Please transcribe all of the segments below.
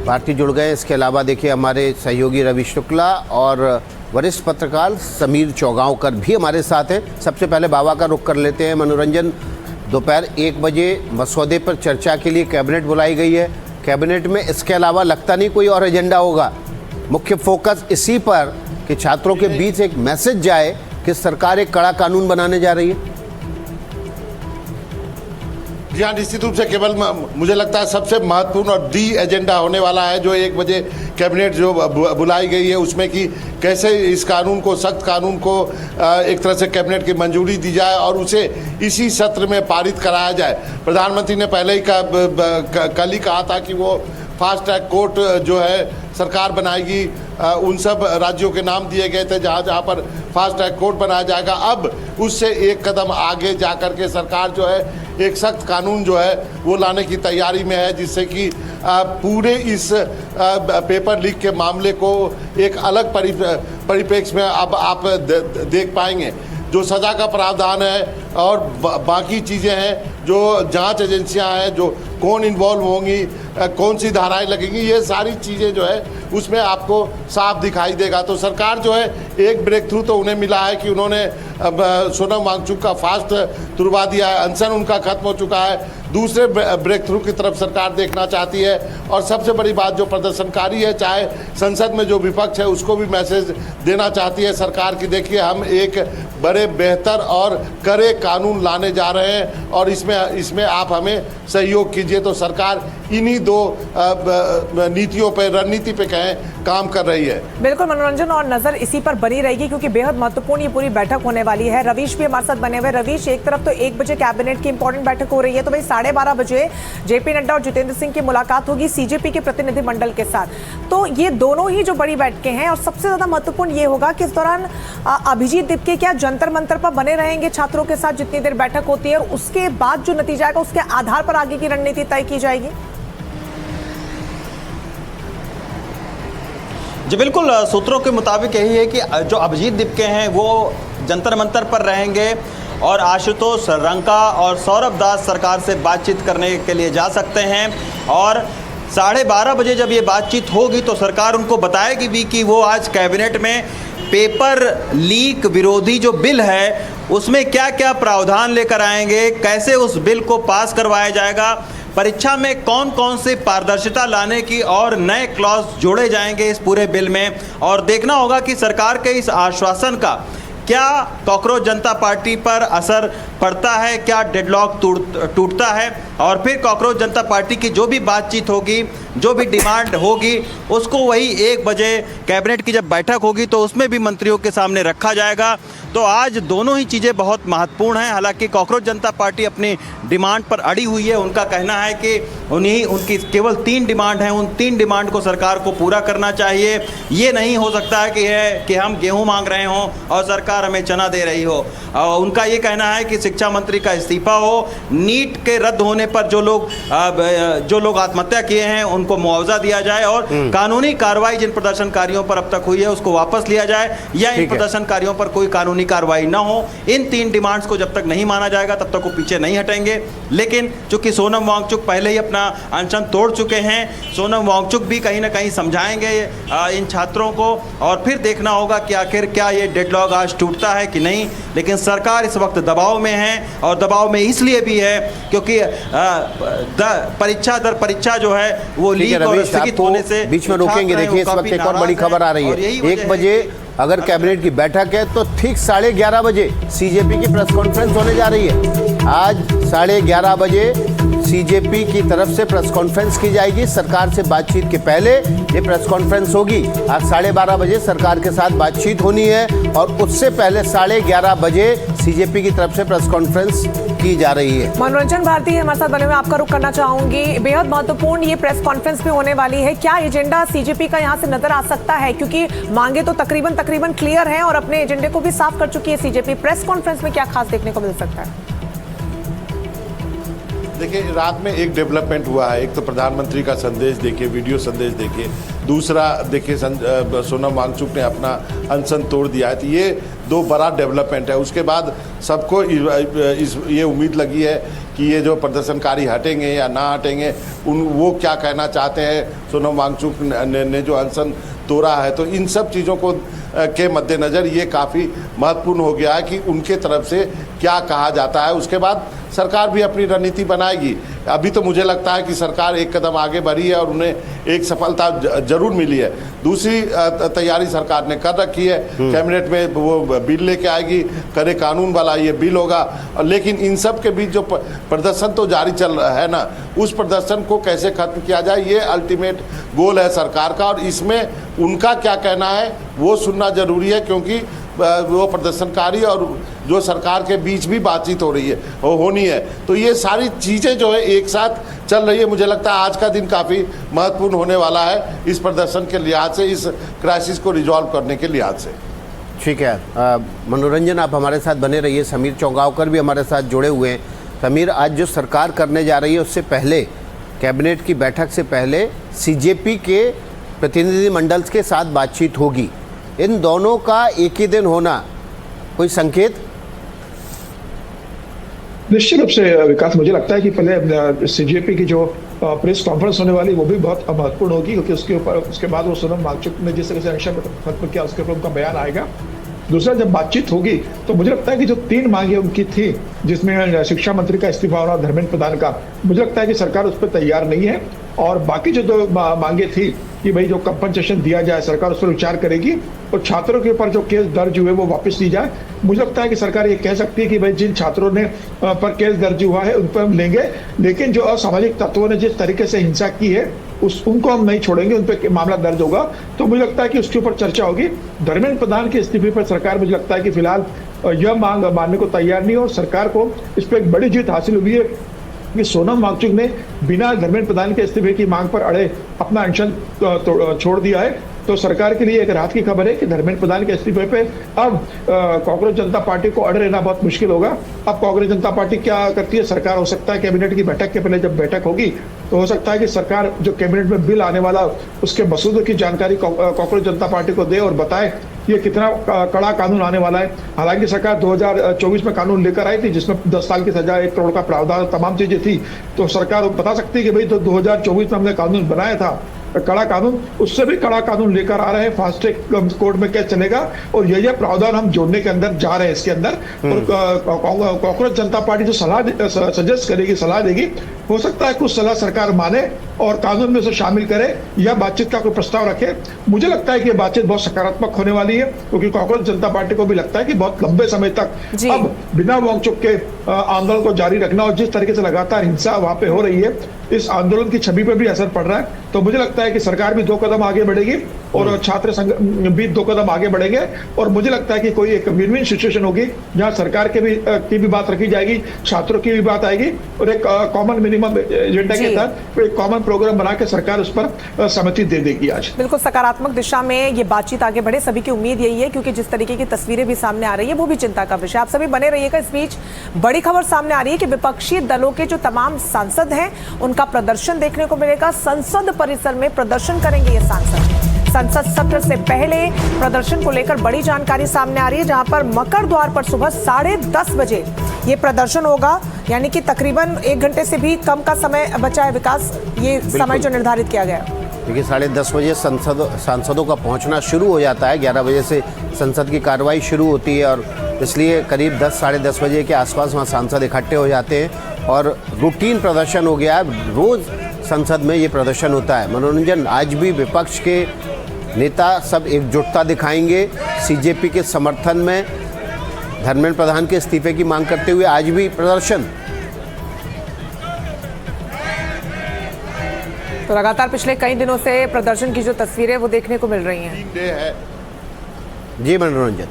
भारती जुड़ गए। इसके अलावा देखिए हमारे सहयोगी रवि शुक्ला और वरिष्ठ पत्रकार समीर चौगांवकर भी हमारे साथ हैं। सबसे पहले बाबा का रुख कर लेते हैं। मनोरंजन, दोपहर 1 बजे मसौदे पर चर्चा के लिए कैबिनेट बुलाई गई है। कैबिनेट में इसके अलावा लगता नहीं कोई और एजेंडा होगा। मुख्य फोकस इसी पर कि छात्रों के बीच एक मैसेज जाए कि सरकार एक कड़ा कानून बनाने जा रही है। जी हाँ, निश्चित रूप से केवल मुझे लगता है सबसे महत्वपूर्ण और दी एजेंडा होने वाला है जो 1 बजे कैबिनेट जो बुलाई गई है उसमें कि कैसे इस कानून को, सख्त कानून को एक तरह से कैबिनेट की मंजूरी दी जाए और उसे इसी सत्र में पारित कराया जाए। प्रधानमंत्री ने पहले ही कल ही कहा था कि वो फास्ट ट्रैक कोर्ट जो है सरकार बनाएगी। उन सब राज्यों के नाम दिए गए थे जहाँ जहाँ पर फास्ट ट्रैक कोर्ट बनाया जाएगा। अब उससे एक कदम आगे जा कर के सरकार जो है एक सख्त कानून जो है वो लाने की तैयारी में है, जिससे कि पूरे इस पेपर लीक के मामले को एक अलग परिप्रेक्ष्य में अब आप देख पाएंगे। जो सज़ा का प्रावधान है और बाकी चीज़ें हैं, जो जांच एजेंसियां हैं, जो कौन इन्वॉल्व होंगी, कौन सी धाराएं लगेंगी, ये सारी चीज़ें जो है उसमें आपको साफ दिखाई देगा। तो सरकार जो है एक ब्रेक थ्रू तो उन्हें मिला है कि उन्होंने सोनम वांगचुक का फास्ट तुड़वा दिया है, अनशन उनका खत्म हो चुका है। दूसरे ब्रेक थ्रू की तरफ सरकार देखना चाहती है और सबसे बड़ी बात जो प्रदर्शनकारी है, चाहे संसद में जो विपक्ष है, उसको भी मैसेज देना चाहती है सरकार की देखिए हम एक बड़े बेहतर और कड़े कानून लाने जा रहे हैं और इसमें आप हमें सहयोग कीजिए। तो सरकार इन्हीं 2 नीतियों पे, रणनीति पे कहें, काम कर रही है। बिल्कुल मनोरंजन, और नजर इसी पर बनी रहेगी क्योंकि बेहद महत्वपूर्ण ये पूरी बैठक होने वाली है। रवीश भी हमारे साथ बने हुए। रवीश, एक तरफ तो 1 बजे कैबिनेट की इंपॉर्टेंट बैठक हो रही है, तो भाई 12:30 बजे जेपी नड्डा और जितेंद्र सिंह की मुलाकात होगी सीजेपी के प्रतिनिधिमंडल के साथ। तो ये दोनों ही जो बड़ी बैठकें हैं और सबसे ज्यादा महत्वपूर्ण ये होगा कि इस दौरान अभिजीत दीपके क्या जंतर मंतर पर बने रहेंगे छात्रों के साथ जितनी देर बैठक होती है, और उसके बाद जो नतीजा आएगा उसके आधार पर आगे की रणनीति तय की जाएगी। जी बिल्कुल, सूत्रों के मुताबिक यही है कि जो अभिजीत दीपके हैं वो जंतर मंतर पर रहेंगे और आशुतोष रंका और सौरभ दास सरकार से बातचीत करने के लिए जा सकते हैं। और 12:30 बजे जब ये बातचीत होगी तो सरकार उनको बताएगी भी कि वो आज कैबिनेट में पेपर लीक विरोधी जो बिल है उसमें क्या क्या प्रावधान लेकर आएंगे, कैसे उस बिल को पास करवाया जाएगा, परीक्षा में कौन कौन से पारदर्शिता लाने की और नए क्लॉज जोड़े जाएंगे इस पूरे बिल में। और देखना होगा कि सरकार के इस आश्वासन का क्या कॉकरोच जनता पार्टी पर असर पड़ता है, क्या डेडलॉक टूटता है, और फिर कॉकरोच जनता पार्टी की जो भी बातचीत होगी, जो भी डिमांड होगी, उसको वही 1 बजे कैबिनेट की जब बैठक होगी तो उसमें भी मंत्रियों के सामने रखा जाएगा। तो आज दोनों ही चीज़ें बहुत महत्वपूर्ण हैं। हालांकि कॉकरोच जनता पार्टी अपनी डिमांड पर अड़ी हुई है। उनका कहना है कि उनकी केवल 3 डिमांड हैं, उन 3 डिमांड को सरकार को पूरा करना चाहिए। ये नहीं हो सकता है कि हम गेहूं मांग रहे हों और सरकार हमें चना दे रही हो। उनका ये कहना है कि शिक्षा मंत्री का इस्तीफा हो, नीट के रद्द होने पर जो लोग आत्महत्या किए हैं उनको मुआवजा दिया जाए और कानूनी कार्रवाई जिन प्रदर्शनकारियों पर अब तक हुई है उसको वापस लिया जाए, या इन प्रदर्शनकारियों पर कोई कानूनी कार्रवाई ना हो। इन 3 डिमांड्स को जब तक नहीं माना जाएगा तब तक वो पीछे नहीं हटेंगे। लेकिन चूंकि सोनम वांगचुक पहले ही अपना अनशन तोड़ चुके हैं, सोनम वांगचुक भी कहीं ना कहीं समझाएंगे इन छात्रों को, और फिर देखना होगा कि आखिर क्या ये डेडलॉक आज टूटता है कि नहीं। लेकिन सरकार इस वक्त दबाव में है, और दबाव में इसलिए भी है क्योंकि परीक्षा दर परीक्षा जो है वो लीक और स्थगित होने से बीच में रोकेंगे। देखिए इस वक्त एक और बड़ी खबर आ रही है। 1 बजे अगर कैबिनेट की बैठक है तो ठीक 11:30 बजे सीजेपी की प्रेस कॉन्फ्रेंस होने जा रही है। आज 11:30 बजे सीजेपी की तरफ से प्रेस कॉन्फ्रेंस की जाएगी। सरकार से बातचीत के पहले ये प्रेस कॉन्फ्रेंस होगी। आज 12:30 बजे सरकार के साथ बातचीत होनी है और उससे पहले 11:30 बजे सीजेपी की तरफ से प्रेस कॉन्फ्रेंस की जा रही है। मनोरंजन भारती हमारे साथ बने हुए, आपका रुख करना चाहूंगी। बेहद महत्वपूर्ण ये प्रेस कॉन्फ्रेंस भी होने वाली है। क्या एजेंडा सीजेपी का यहाँ से नजर आ सकता है, क्योंकि मांगे तो तकरीबन क्लियर हैं और अपने एजेंडे को भी साफ कर चुकी है सीजेपी। प्रेस कॉन्फ्रेंस में क्या खास देखने को मिल सकता है? देखिए, रात में एक डेवलपमेंट हुआ है। एक तो प्रधानमंत्री का संदेश देखिए, वीडियो संदेश देखिए। दूसरा देखिए, सोनम वांगचुक ने अपना अनशन तोड़ दिया है। तो ये 2 बड़ा डेवलपमेंट है। उसके बाद सबको ये उम्मीद लगी है कि ये जो प्रदर्शनकारी हटेंगे या ना हटेंगे, वो क्या कहना चाहते हैं। सोनम वांगचुक ने जो अनशन तोड़ा है, तो इन सब चीज़ों को के मद्देनज़र ये काफ़ी महत्वपूर्ण हो गया है कि उनके तरफ से क्या कहा जाता है। उसके बाद सरकार भी अपनी रणनीति बनाएगी। अभी तो मुझे लगता है कि सरकार एक कदम आगे बढ़ी है और उन्हें एक सफलता जरूर मिली है। दूसरी तैयारी सरकार ने कर रखी है, कैबिनेट में वो बिल लेके आएगी, करे कानून वाला ये बिल होगा। लेकिन इन सब के बीच जो प्रदर्शन तो जारी चल रहा है ना, उस प्रदर्शन को कैसे खत्म किया जाए, ये अल्टीमेट गोल है सरकार का। और इसमें उनका क्या कहना है वो सुनना जरूरी है, क्योंकि वो प्रदर्शनकारी और जो सरकार के बीच भी बातचीत हो रही है, होनी है। तो ये सारी चीज़ें जो है एक साथ चल रही है। मुझे लगता है आज का दिन काफ़ी महत्वपूर्ण होने वाला है इस प्रदर्शन के लिहाज से, इस क्राइसिस को रिजॉल्व करने के लिहाज से। ठीक है, मनोरंजन आप हमारे साथ बने रहिए। समीर चौगावकर भी हमारे साथ जुड़े हुए हैं। समीर, आज जो सरकार करने जा रही है उससे पहले, कैबिनेट की बैठक से पहले सीजेपी के प्रतिनिधिमंडल के साथ बातचीत होगी। इन दोनों का एक ही दिन होना कोई संकेत? निश्चित रूप से विकास, मुझे लगता है कि पहले सीजेपी की जो प्रेस कॉन्फ्रेंस होने वाली वो भी बहुत महत्वपूर्ण होगी, क्योंकि उसके ऊपर उसके बाद वो सोनम वांगचुक ने जिस तरह से अनशन खत्म किया उसके ऊपर उनका बयान आएगा। दूसरा, जब बातचीत होगी तो मुझे लगता है कि जो 3 मांगे उनकी थी, जिसमें शिक्षा मंत्री का इस्तीफा होना, धर्मेंद्र प्रधान का, मुझे लगता है कि सरकार उस पर तैयार नहीं है। और बाकी जो 2 मांगे थी कि भाई जो कंपनसेशन दिया जाए, सरकार उस पर विचार करेगी। और छात्रों के ऊपर जो केस दर्ज हुए वो वापस ली जाए। मुझे लगता है कि सरकार ये कह सकती है कि भाई जिन छात्रों ने पर केस दर्ज हुआ है उन पर हम लेंगे, लेकिन जो असामाजिक तत्वों ने जिस तरीके से हिंसा की है उनको हम नहीं छोड़ेंगे, उन पर मामला दर्ज होगा। तो मुझे लगता है कि उसके ऊपर चर्चा होगी। धर्मेंद्र प्रधान के इस्तीफे पर सरकार, मुझे लगता है कि फिलहाल यह मांग मानने को तैयार नहीं, और सरकार को इस पर एक बड़ी जीत हासिल हुई है कि सोनम वांगचुक ने बिना धर्मेंद्र प्रधान के इस्तीफे की मांग पर अड़े अपना अनशन छोड़ दिया है। तो सरकार के लिए एक राहत की खबर है कि धर्मेंद्र प्रधान के इस्तीफे पे अब कांग्रेस जनता पार्टी को अड़े रहना बहुत मुश्किल होगा। अब कांग्रेस जनता पार्टी क्या करती है, सरकार हो सकता है कैबिनेट की बैठक के पहले जब बैठक होगी तो हो सकता है कि सरकार जो कैबिनेट में बिल आने वाला उसके मसूदे की जानकारी कांग्रेस जनता पार्टी को दे और बताए ये कितना कड़ा कानून आने वाला है। हालांकि सरकार 2024 में कानून लेकर आई थी जिसमें 10 साल की सजा, 1 करोड़ का प्रावधान, तमाम चीजें थी। तो सरकार बता सकती है कि भाई तो 2024 में हमने कानून बनाया था कड़ा कानून, उससे भी कड़ा कानून लेकर आ रहे हैं। फास्ट ट्रैक कोर्ट में केस चलेगा और ये प्रावधान हम जोड़ने के अंदर जा रहे हैं इसके अंदर। और कांग्रेस जनता पार्टी जो सजेस्ट करेगी, सलाह देगी, हो सकता है कुछ सलाह सरकार माने और कानून में उसे शामिल करे या बातचीत का कोई प्रस्ताव रखे। मुझे लगता है कि बातचीत बहुत सकारात्मक होने वाली है, क्योंकि कांग्रेस जनता पार्टी को भी लगता है कि बहुत लंबे समय तक अब बिना वांगचुक के आंदोलन को जारी रखना और जिस तरीके से लगातार हिंसा वहां पे हो रही है, इस आंदोलन की छवि पे भी असर पड़ रहा है। तो मुझे लगता है कि सरकार भी 2 कदम आगे बढ़ेगी और छात्र संघ भी 2 कदम आगे बढ़ेंगे। और मुझे लगता है कि कोई एक विन विन सिचुएशन होगी जहां सरकार की भी बात रखी जाएगी, छात्रों की भी बात आएगी और एक कॉमन मिनिमम एजेंडा के तहत एक कॉमन प्रोग्राम बना के सरकार उस पर सहमति दे देगी। आज बिल्कुल सकारात्मक दिशा में ये बातचीत आगे बढ़े, सभी की उम्मीद यही है, क्योंकि जिस तरीके की तस्वीरें भी सामने आ रही है वो भी चिंता का विषय। आप सभी बने रहिएगा। इस बीच बड़ी खबर सामने आ रही है कि विपक्षी दलों के जो तमाम सांसद हैं उनका प्रदर्शन देखने को मिलेगा। संसद परिसर में प्रदर्शन करेंगे ये सांसद। संसद सत्र से पहले प्रदर्शन को लेकर बड़ी जानकारी सामने आ रही है, जहां पर मकर द्वार पर सुबह 10:30 बजे ये प्रदर्शन होगा, यानी कि तकरीबन 1 घंटे से भी कम का समय बचा है। विकास, ये समय जो निर्धारित किया गया, देखिए 10:30 बजे सांसदों का पहुंचना शुरू हो जाता है। 11 बजे से संसद की कार्रवाई शुरू होती है और इसलिए करीब 10 साढ़े 10 बजे के आसपास वहाँ सांसद इकट्ठे हो जाते हैं और रूटीन प्रदर्शन हो गया है। रोज़ संसद में ये प्रदर्शन होता है। मनोरंजन, आज भी विपक्ष के नेता सब एकजुटता दिखाएंगे सीजेपी के समर्थन में, धर्मेंद्र प्रधान के इस्तीफे की मांग करते हुए आज भी प्रदर्शन। तो लगातार पिछले कई दिनों से प्रदर्शन की जो तस्वीरें वो देखने को मिल रही हैं। डे है जी मनोरंजन।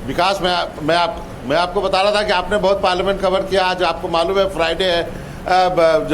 विकास, मैं आपको बता रहा था कि आपने बहुत पार्लियामेंट कवर किया। आज आपको मालूम है फ्राइडे है,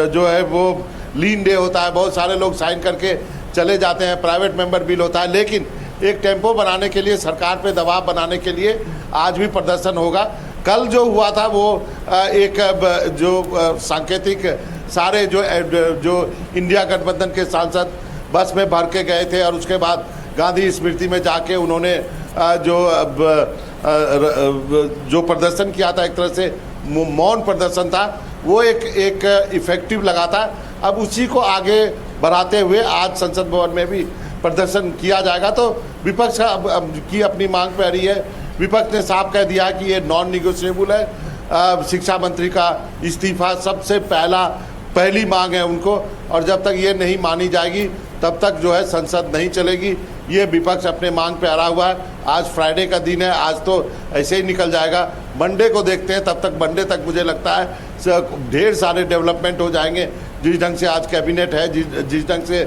जो है वो लीन डे होता है, बहुत सारे लोग साइन करके चले जाते हैं, प्राइवेट मेंबर बिल होता है। लेकिन एक टेम्पो बनाने के लिए, सरकार पे दबाव बनाने के लिए आज भी प्रदर्शन होगा। कल जो हुआ था वो एक जो सांकेतिक सारे जो इंडिया गठबंधन के सांसद बस में भर के गए थे और उसके बाद गांधी स्मृति में जाके उन्होंने जो प्रदर्शन किया था, एक तरह से मौन प्रदर्शन था, वो एक इफेक्टिव लगा था। अब उसी को आगे बढ़ाते हुए आज संसद भवन में भी प्रदर्शन किया जाएगा। तो विपक्ष अब की अपनी मांग पे आ रही है। विपक्ष ने साफ कह दिया कि ये नॉन निगोशिएबल है। शिक्षा मंत्री का इस्तीफा सबसे पहली मांग है उनको, और जब तक ये नहीं मानी जाएगी तब तक जो है संसद नहीं चलेगी। ये विपक्ष अपने मांग पे अड़ा हुआ है। आज फ्राइडे का दिन है, आज तो ऐसे ही निकल जाएगा। मंडे को देखते हैं, तब तक मंडे तक मुझे लगता है ढेर सारे डेवलपमेंट हो जाएंगे। जिस ढंग से आज कैबिनेट है, जिस ढंग से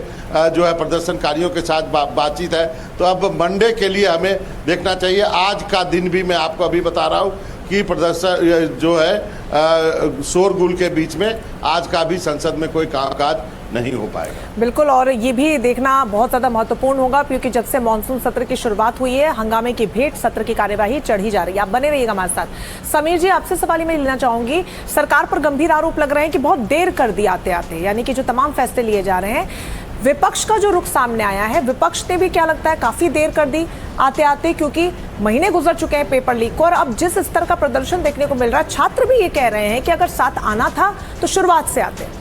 जो है प्रदर्शनकारियों के साथ बातचीत है, तो अब मंडे के लिए हमें देखना चाहिए। आज का दिन भी मैं आपको अभी बता रहा हूँ कि प्रदर्शन जो है शोरगुल के बीच में आज का भी संसद में कोई कामकाज नहीं हो पाएगा। बिल्कुल, और ये भी देखना बहुत ज़्यादा महत्वपूर्ण होगा क्योंकि जब से मानसून सत्र की शुरुआत हुई है, हंगामे की भेंट सत्र की कार्यवाही चढ़ी जा रही है। आप बने रहिएगा हमारे साथ। समीर जी, आपसे सवाल मैं लेना चाहूंगी, सरकार पर गंभीर आरोप लग रहे हैं कि बहुत देर कर दी आते आते, यानी कि जो तमाम फैसले लिए जा रहे हैं। विपक्ष का जो रुख सामने आया है, विपक्ष ने भी क्या लगता है काफी देर कर दी आते आते, क्योंकि महीने गुजर चुके हैं पेपर लीक को और अब जिस स्तर का प्रदर्शन देखने को मिल रहा है, छात्र भी ये कह रहे हैं कि अगर साथ आना था तो शुरुआत से आते।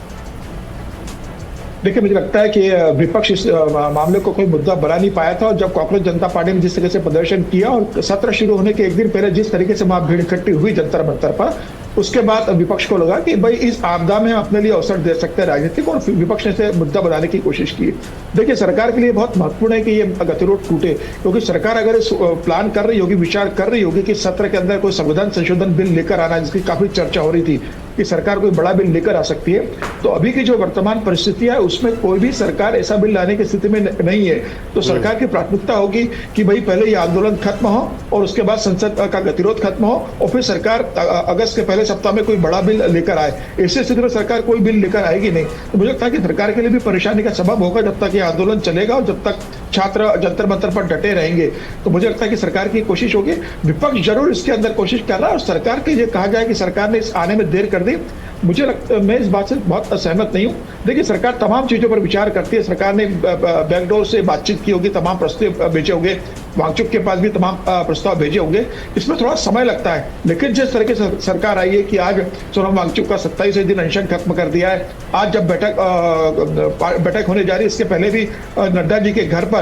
देखिए, मुझे लगता है कि विपक्ष इस मामले को कोई मुद्दा बना नहीं पाया था, और जब कांग्रेस जनता पार्टी ने जिस तरह से प्रदर्शन किया और सत्र शुरू होने के एक दिन पहले जिस तरीके से वहां भीड़ इकट्ठी हुई जंतर मंतर पर, उसके बाद विपक्ष को लगा कि भाई इस आपदा में अपने लिए अवसर दे सकते हैं राजनीतिक, और विपक्ष ने इसे मुद्दा बनाने की कोशिश की। देखिए, सरकार के लिए बहुत महत्वपूर्ण है कि ये गतिरोध टूटे, क्योंकि सरकार अगर इस प्लान कर रही होगी, विचार कर रही होगी कि सत्र के अंदर कोई संविधान संशोधन बिल लेकर आना, जिसकी काफी चर्चा हो रही थी कि सरकार कोई बड़ा बिल लेकर आ सकती है, तो अभी की जो वर्तमान परिस्थितियां है उसमें कोई भी सरकार ऐसा बिल लाने की स्थिति में नहीं है। तो सरकार की प्राथमिकता होगी कि भाई पहले ये आंदोलन खत्म हो और उसके बाद संसद का गतिरोध खत्म हो, और फिर सरकार अगस्त के पहले सप्ताह में कोई बड़ा बिल लेकर आए। ऐसी स्थिति में सरकार कोई बिल लेकर आएगी नहीं। तो मुझे लगता है कि सरकार के लिए भी परेशानी का सबब होगा जब तक ये आंदोलन चलेगा और जब तक छात्र जंतर मंतर पर डटे रहेंगे। तो मुझे लगता है कि सरकार की कोशिश होगी, विपक्ष जरूर इसके अंदर कोशिश कर रहा है, और सरकार के ये कहा जाए कि सरकार ने इस आने में देर कर दी, मुझे लगता, मैं इस बात से बहुत असहमत नहीं हूँ। देखिए, सरकार तमाम चीजों पर विचार करती है। सरकार ने बैकडोर से बातचीत की होगी, तमाम प्रस्ताव भेजे होंगे, वांगचुक के पास भी तमाम प्रस्ताव भेजे होंगे, इसमें थोड़ा समय लगता है। लेकिन जिस तरीके से सरकार आई है कि आज सोनम वांगचुक का 27 दिन अनशन खत्म कर दिया है, आज जब बैठक होने जा रही है, इसके पहले भी नड्डा जी के घर पर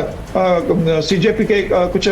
सीजेपी के कुछ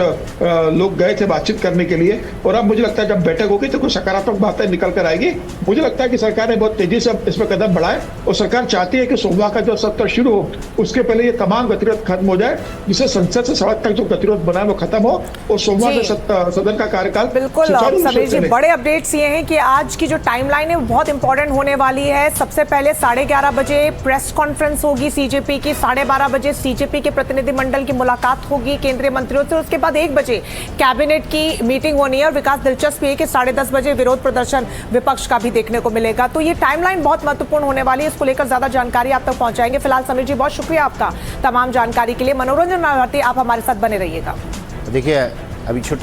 लोग गए थे बातचीत करने के लिए, और अब मुझे लगता है जब बैठक होगी तो कुछ सकारात्मक बातें निकल कर आएगी। मुझे लगता है कि सरकार ने बहुत तेजी से इस पर कदम बढ़ाए, और सरकार चाहती है कि सोमवार का जो सत्र शुरू हो उसके पहले ये तमाम गतिरोध खत्म हो जाए, जिससे संसद से सड़क तक जो गतिरोध बना वो खत्म हो, और सोमवार से सदन का कार्यकाल। बिल्कुल समीर जी, बड़े अपडेट्स ये हैं कि आज की जो टाइमलाइन है वो बहुत इंपॉर्टेंट होने वाली है। सबसे पहले 11:30 बजे प्रेस कॉन्फ्रेंस होगी सीजेपी की, 12:30 बजे सीजेपी के प्रतिनिधिमंडल की मुलाकात होगी केंद्रीय मंत्रियों से, उसके बाद 1 बजे कैबिनेट की मीटिंग होनी है, और विकास दिलचस्प है कि 10:30 बजे विरोध प्रदर्शन विपक्ष का भी देखने को मिलेगा। तो ये टाइमलाइन बहुत महत्वपूर्ण होने वाली है, इसको लेकर ज्यादा जानकारी आप तक पहुंचाएंगे। फिलहाल समीर जी, बहुत शुक्रिया आपका तमाम जानकारी के लिए। मनोरंजन भारती, आप हमारे साथ बने रहिएगा। देखिए, अभी छोटा